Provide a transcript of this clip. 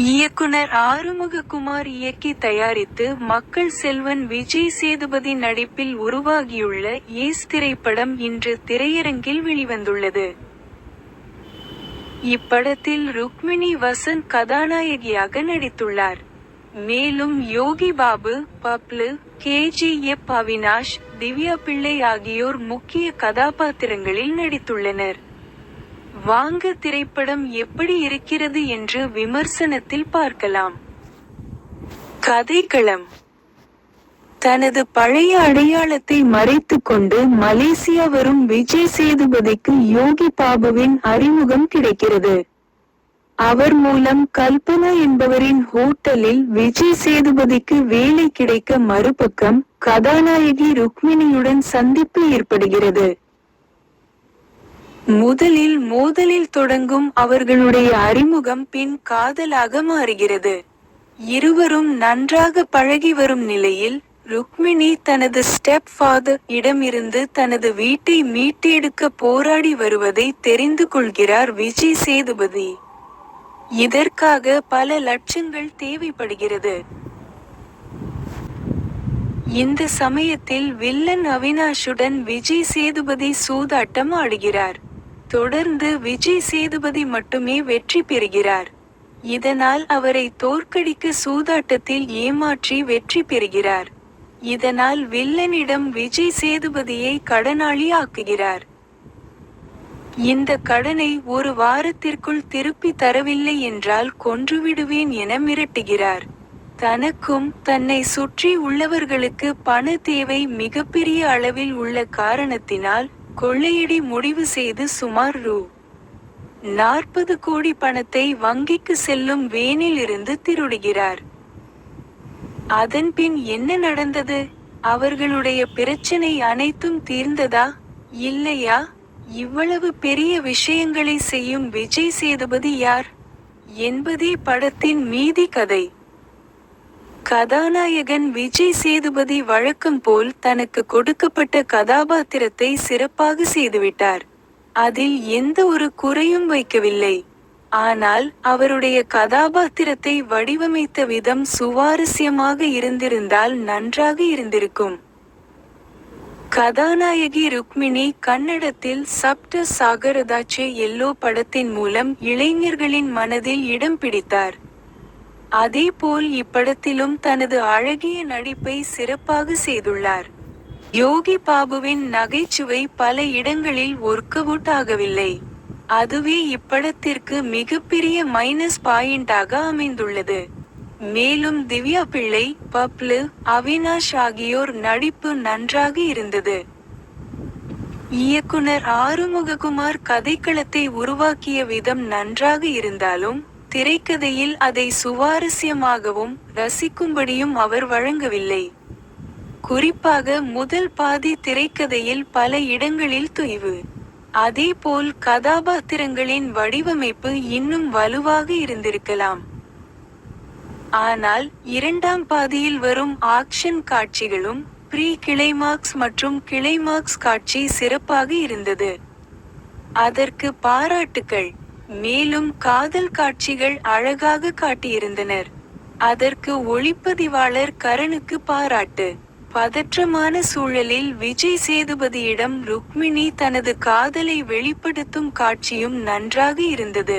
இயக்குனர் ஆறுமுககுமார் இயக்கி தயாரித்து மக்கள் செல்வன் விஜய் சேதுபதி நடிப்பில் உருவாகியுள்ள ஏஸ் திரைப்படம் இன்று திரையரங்கில் வெளிவந்துள்ளது. இப்படத்தில் ருக்மிணி வசந்த் கதாநாயகியாக நடித்துள்ளார். மேலும் யோகி பாபு, பப்ளு, KGF அவினாஷ், திவ்யா பிள்ளை ஆகியோர் முக்கிய கதாபாத்திரங்களில் நடித்துள்ளனர். வாங்க திரைப்படம் எப்படி இருக்கிறது என்று விமர்சனத்தில் பார்க்கலாம். கதைக்களம்: தனது பழைய அடையாளத்தை மறைத்துக் கொண்டு மலேசியா வரும் விஜய் சேதுபதிக்கு யோகி பாபுவின் அறிமுகம் கிடைக்கிறது. அவர் மூலம் கல்பனா என்பவரின் ஹோட்டலில் விஜய் சேதுபதிக்கு வேலை கிடைக்க மறுபக்கம் கதாநாயகி ருக்மிணியுடன் சந்திப்பு ஏற்படுகிறது. முதலில் மோதலில் தொடங்கும் அவர்களுடைய அறிமுகம் பின் காதலாக மாறுகிறது. இருவரும் நன்றாக பழகி வரும் நிலையில் ருக்மிணி தனது ஸ்டெப் ஃபாதர் இடமிருந்து தனது வீட்டை மீட்டெடுக்க போராடி வருவதை தெரிந்து கொள்கிறார் விஜய் சேதுபதி. இதற்காக பல லட்சங்கள் தேவைப்படுகிறது. இந்த சமயத்தில் வில்லன் அவினாஷுடன் விஜய் சேதுபதி சூதாட்டம் ஆடுகிறார். தொடர்ந்து விஜய் சேதுபதி மட்டுமே வெற்றி பெறுகிறார். இதனால் அவரை தோற்கடிக்க சூதாட்டத்தில் ஏமாற்றி வெற்றி பெறுகிறார். இதனால் வில்லனிடம் விஜய் சேதுபதியை கடனாளி ஆக்குகிறார். இந்த கடனை ஒரு வாரத்திற்குள் திருப்பி தரவில்லை என்றால் கொன்றுவிடுவேன் என மிரட்டுகிறார். தனக்கும் தன்னை சுற்றி உள்ளவர்களுக்கு பண தேவை மிகப்பெரிய அளவில் உள்ள காரணத்தினால் கொள்ளையடி முடிவு செய்து சுமார் ரூ.40 கோடி பணத்தை வங்கிக்கு செல்லும் வேனில் இருந்து திருடுகிறார். அதன்பின் என்ன நடந்தது? அவர்களுடைய பிரச்சனை அனைத்தும் தீர்ந்ததா, இல்லையா? இவ்வளவு பெரிய விஷயங்களை செய்யும் விஜய் சேதுபதி யார் என்பதே படத்தின் மீதி கதை. கதாநாயகன் விஜய் சேதுபதி வழக்கம் போல் தனக்கு கொடுக்கப்பட்ட கதாபாத்திரத்தை சிறப்பாக செய்துவிட்டார். அதில் எந்த ஒரு குறையும் வைக்கவில்லை. ஆனால் அவருடைய கதாபாத்திரத்தை வடிவமைத்த விதம் சுவாரஸ்யமாக இருந்திருந்தால் நன்றாக இருந்திருக்கும். கதாநாயகி ருக்மிணி கன்னடத்தில் சப்த சாகரதாச்சே எல்லோ படத்தின் மூலம் இளைஞர்களின் மனதில் இடம் பிடித்தார். அதேபோல் இப்படத்திலும் தனது அழகிய நடிப்பை சிறப்பாக செய்துள்ளார். யோகி பாபுவின் நகைச்சுவை பல இடங்களில் ஒர்க்அவுட் ஆகவில்லை. அதுவே இப்படத்திற்கு மிகப்பெரிய மைனஸ் பாயிண்டாக அமைந்துள்ளது. மேலும் திவ்யா பிள்ளை, பப்ளு, அவினாஷ் ஆகியோர் நடிப்பு நன்றாக இருந்தது. இயக்குனர் ஆறுமுககுமார் கதைக்களத்தை உருவாக்கிய விதம் நன்றாக இருந்தாலும் திரைக்கதையில் அதை சுவாரஸ்யமாகவும் ரசிக்கும்படியும் அவர் வழங்கவில்லை. குறிப்பாக முதல் பாதி திரைக்கதையில் பல இடங்களில் தொய்வு. அதேபோல் கதாபாத்திரங்களின் வடிவமைப்பு இன்னும் வலுவாக இருந்திருக்கலாம். ஆனால் இரண்டாம் பாதியில் வரும் ஆக்ஷன் காட்சிகளும் ப்ரீ கிளைமாக்ஸ் மற்றும் கிளைமாக்ஸ் காட்சி சிறப்பாக இருந்தது. அதற்கு பாராட்டுக்கள். மேலும் காதல் காட்சிகள் அழகாக காட்டியிருந்தனர். அதற்கு ஒளிப்பதிவாளர் கரனுக்கு பாராட்டு. பதற்றமான சூழலில் விஜய் சேதுபதியிடம் ருக்மிணி தனது காதலை வெளிப்படுத்தும் காட்சியும் நன்றாக இருந்தது.